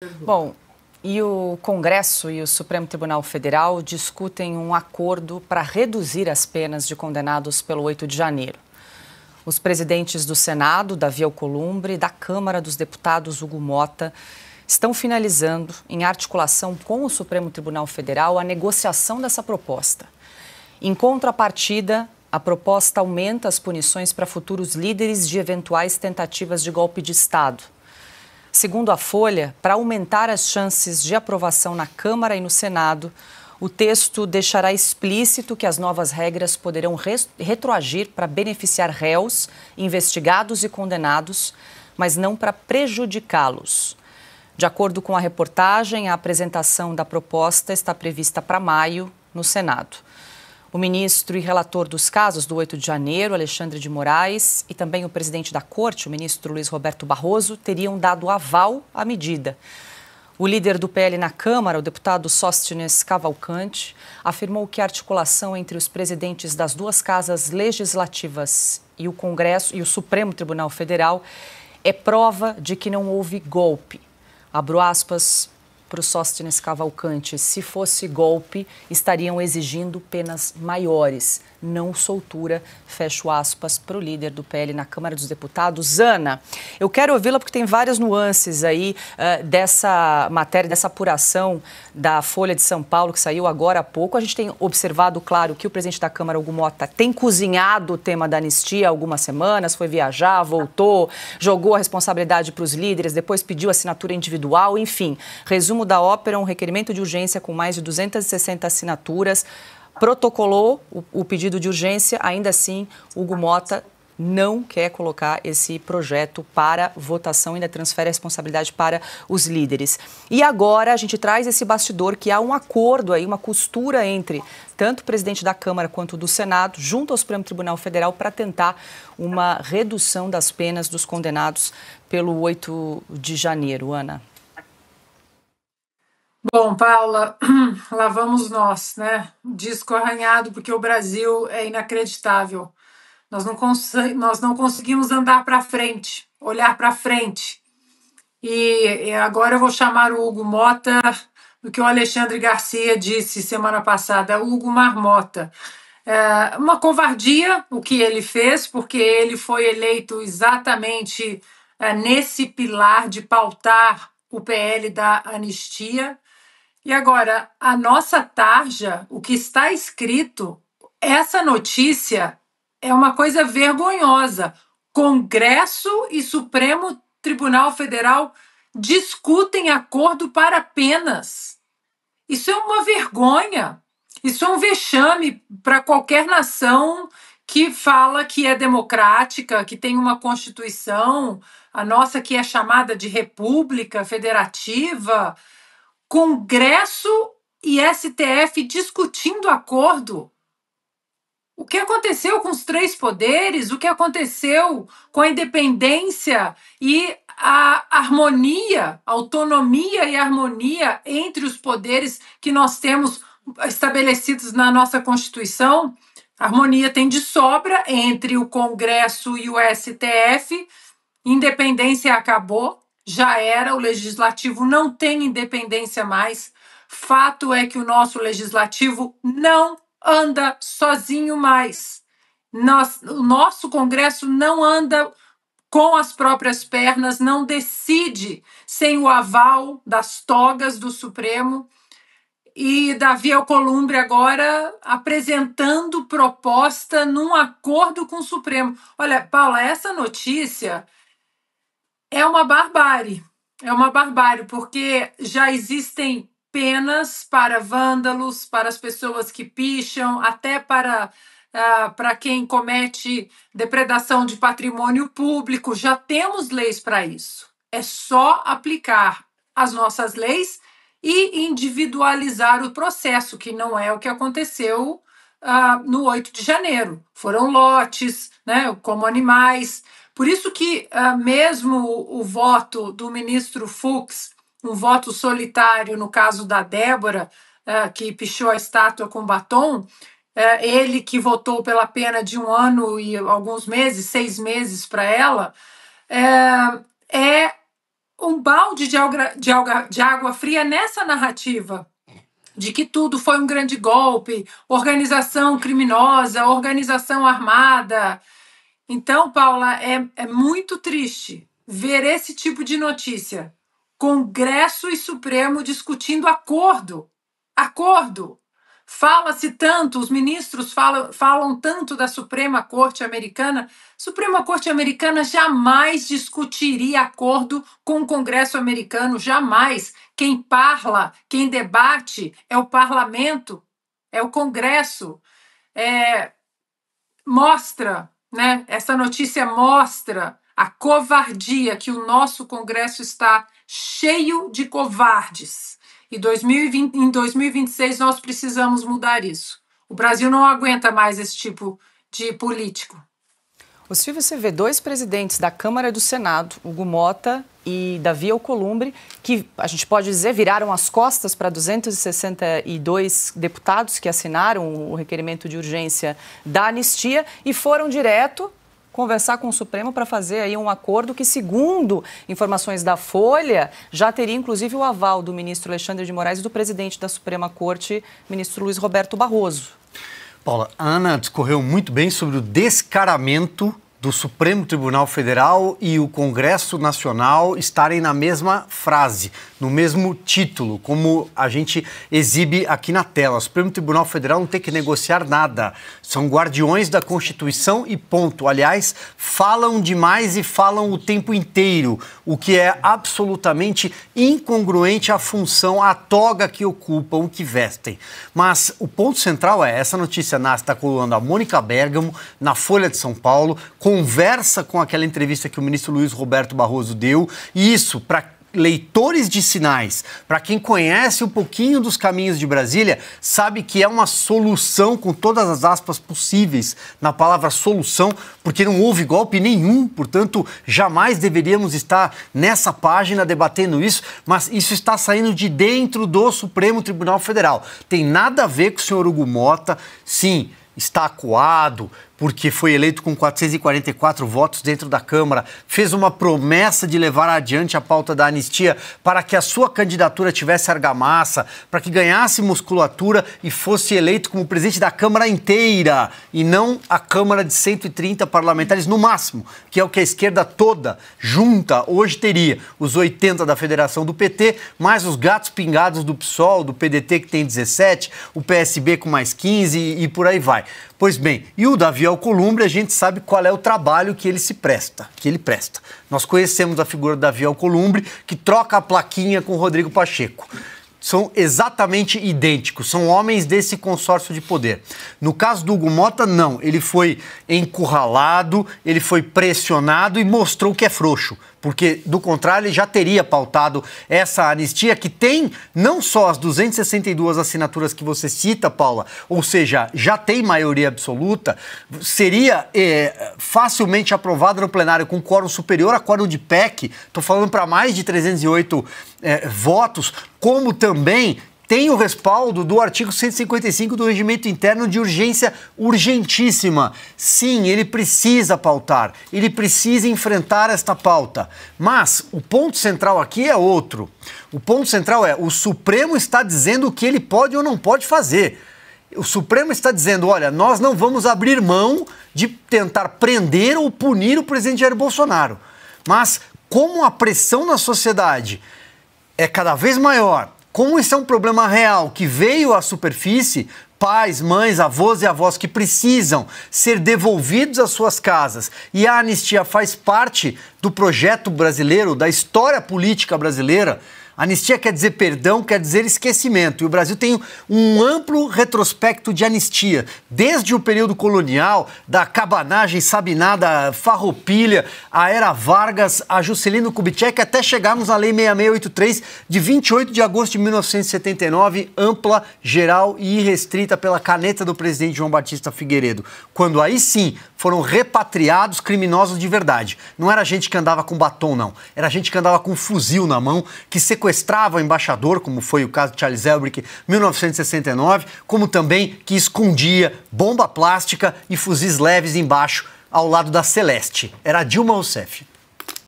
Bom, e o Congresso e o Supremo Tribunal Federal discutem um acordo para reduzir as penas de condenados pelo 8 de janeiro. Os presidentes do Senado, Davi Alcolumbre, e da Câmara dos Deputados, Hugo Motta, estão finalizando, em articulação com o Supremo Tribunal Federal, a negociação dessa proposta. Em contrapartida, a proposta aumenta as punições para futuros líderes de eventuais tentativas de golpe de Estado. Segundo a Folha, para aumentar as chances de aprovação na Câmara e no Senado, o texto deixará explícito que as novas regras poderão retroagir para beneficiar réus, investigados e condenados, mas não para prejudicá-los. De acordo com a reportagem, a apresentação da proposta está prevista para maio no Senado. O ministro e relator dos casos do 8 de janeiro, Alexandre de Moraes, e também o presidente da Corte, o ministro Luiz Roberto Barroso, teriam dado aval à medida. O líder do PL na Câmara, o deputado Sóstenes Cavalcante, afirmou que a articulação entre os presidentes das duas casas legislativas e o Congresso e o Supremo Tribunal Federal é prova de que não houve golpe. Abro aspas para o Sóstenes Cavalcante: se fosse golpe, estariam exigindo penas maiores, não soltura, fecho aspas, para o líder do PL na Câmara dos Deputados. Ana, eu quero ouvi-la porque tem várias nuances aí dessa matéria, dessa apuração da Folha de São Paulo, que saiu agora há pouco. A gente tem observado, claro, que o presidente da Câmara, Hugo Motta, tem cozinhado o tema da anistia há algumas semanas, foi viajar, voltou, jogou a responsabilidade para os líderes, depois pediu assinatura individual, enfim. Resumo da ópera: um requerimento de urgência com mais de 260 assinaturas, protocolou o pedido de urgência. Ainda assim, Hugo Motta não quer colocar esse projeto para votação, ainda transfere a responsabilidade para os líderes. E agora a gente traz esse bastidor que há um acordo aí, uma costura entre tanto o presidente da Câmara quanto do Senado, junto ao Supremo Tribunal Federal, para tentar uma redução das penas dos condenados pelo 8 de janeiro. Ana. Bom, Paula, lá vamos nós, né? Disco arranhado, porque o Brasil é inacreditável. Nós não conseguimos andar para frente, olhar para frente. E agora eu vou chamar o Hugo Motta do que o Alexandre Garcia disse semana passada, Hugo Marmota. Uma covardia o que ele fez, porque ele foi eleito exatamente nesse pilar de pautar o PL da anistia. E agora, a nossa tarja, o que está escrito, essa notícia é uma coisa vergonhosa. Congresso e Supremo Tribunal Federal discutem acordo para penas. Isso é uma vergonha. Isso é um vexame para qualquer nação que fala que é democrática, que tem uma Constituição, a nossa que é chamada de república federativa. Congresso e STF discutindo acordo. O que aconteceu com os três poderes? O que aconteceu com a independência e a harmonia, autonomia e harmonia entre os poderes que nós temos estabelecidos na nossa Constituição? A harmonia tem de sobra entre o Congresso e o STF. Independência acabou. Já era, o legislativo não tem independência mais. Fato é que o nosso legislativo não anda sozinho mais. O nosso Congresso não anda com as próprias pernas, não decide sem o aval das togas do Supremo. E Davi Alcolumbre agora apresentando proposta num acordo com o Supremo. Olha, Paula, essa notícia é uma barbárie. É uma barbárie, porque já existem penas para vândalos, para as pessoas que picham, até para quem comete depredação de patrimônio público. Já temos leis para isso. É só aplicar as nossas leis e individualizar o processo, que não é o que aconteceu no 8 de janeiro. Foram lotes, né, como animais. Por isso que mesmo o voto do ministro Fux, um voto solitário no caso da Débora, que pichou a estátua com batom, ele que votou pela pena de 1 ano e alguns meses, 6 meses para ela, é um balde de água fria nessa narrativa de que tudo foi um grande golpe, organização criminosa, organização armada. Então, Paula, é muito triste ver esse tipo de notícia. Congresso e Supremo discutindo acordo. Acordo. Fala-se tanto, os ministros falam tanto da Suprema Corte Americana. Suprema Corte Americana jamais discutiria acordo com o Congresso americano, jamais. Quem parla, quem debate é o parlamento, é o Congresso. Mostra, né? Essa notícia mostra a covardia, que o nosso Congresso está cheio de covardes. E em 2026 nós precisamos mudar isso. O Brasil não aguenta mais esse tipo de político. O Silvio, você vê dois presidentes da Câmara e do Senado, Hugo Motta e Davi Alcolumbre, que a gente pode dizer viraram as costas para 262 deputados que assinaram o requerimento de urgência da anistia e foram direto conversar com o Supremo para fazer aí um acordo que, segundo informações da Folha, já teria inclusive o aval do ministro Alexandre de Moraes e do presidente da Suprema Corte, ministro Luiz Roberto Barroso. Paula, a Ana discorreu muito bem sobre o descaramento do Supremo Tribunal Federal e o Congresso Nacional estarem na mesma frase, no mesmo título, como a gente exibe aqui na tela. O Supremo Tribunal Federal não tem que negociar nada. São guardiões da Constituição e ponto. Aliás, falam demais e falam o tempo inteiro, o que é absolutamente incongruente à função, à toga que ocupam, o que vestem. Mas o ponto central é, essa notícia nasce da coluna da Mônica Bergamo, na Folha de São Paulo, conversa com aquela entrevista que o ministro Luiz Roberto Barroso deu, e isso, para leitores de sinais, para quem conhece um pouquinho dos caminhos de Brasília, sabe que é uma solução com todas as aspas possíveis na palavra solução, porque não houve golpe nenhum, portanto, jamais deveríamos estar nessa página debatendo isso, mas isso está saindo de dentro do Supremo Tribunal Federal. Tem nada a ver com o senhor Hugo Motta, sim, está acuado, porque foi eleito com 444 votos dentro da Câmara, fez uma promessa de levar adiante a pauta da anistia para que a sua candidatura tivesse argamassa, para que ganhasse musculatura e fosse eleito como presidente da Câmara inteira, e não a Câmara de 130 parlamentares no máximo, que é o que a esquerda toda junta hoje teria. Os 80 da federação do PT, mais os gatos pingados do PSOL, do PDT que tem 17, o PSB com mais 15 e por aí vai. Pois bem, e o Davi Alcolumbre, a gente sabe qual é o trabalho que ele presta. Nós conhecemos a figura do Davi Alcolumbre, que troca a plaquinha com o Rodrigo Pacheco. São exatamente idênticos, são homens desse consórcio de poder. No caso do Hugo Motta, não. Ele foi encurralado, ele foi pressionado e mostrou que é frouxo. Porque, do contrário, ele já teria pautado essa anistia que tem não só as 262 assinaturas que você cita, Paula, ou seja, já tem maioria absoluta, seria facilmente aprovada no plenário com quórum superior a quórum de PEC, estou falando para mais de 308 votos, como também tem o respaldo do artigo 155 do Regimento Interno de urgência urgentíssima. Sim, ele precisa pautar, ele precisa enfrentar esta pauta. Mas o ponto central aqui é outro. O ponto central é, o Supremo está dizendo o que ele pode ou não pode fazer. O Supremo está dizendo, olha, nós não vamos abrir mão de tentar prender ou punir o presidente Jair Bolsonaro. Mas como a pressão na sociedade é cada vez maior, como isso é um problema real que veio à superfície, pais, mães, avós e avós que precisam ser devolvidos às suas casas, e a anistia faz parte do projeto brasileiro, da história política brasileira. Anistia quer dizer perdão, quer dizer esquecimento. E o Brasil tem um amplo retrospecto de anistia. Desde o período colonial, da cabanagem sabinada, farroupilha, a era Vargas, a Juscelino Kubitschek, até chegarmos à Lei 6683, de 28 de agosto de 1979, ampla, geral e irrestrita pela caneta do presidente João Batista Figueiredo. Quando aí sim foram repatriados criminosos de verdade. Não era gente que andava com batom, não. Era gente que andava com um fuzil na mão, que sequestrava o embaixador, como foi o caso de Charles Elbrick, 1969, como também que escondia bomba plástica e fuzis leves embaixo, ao lado da Celeste. Era Dilma Rousseff.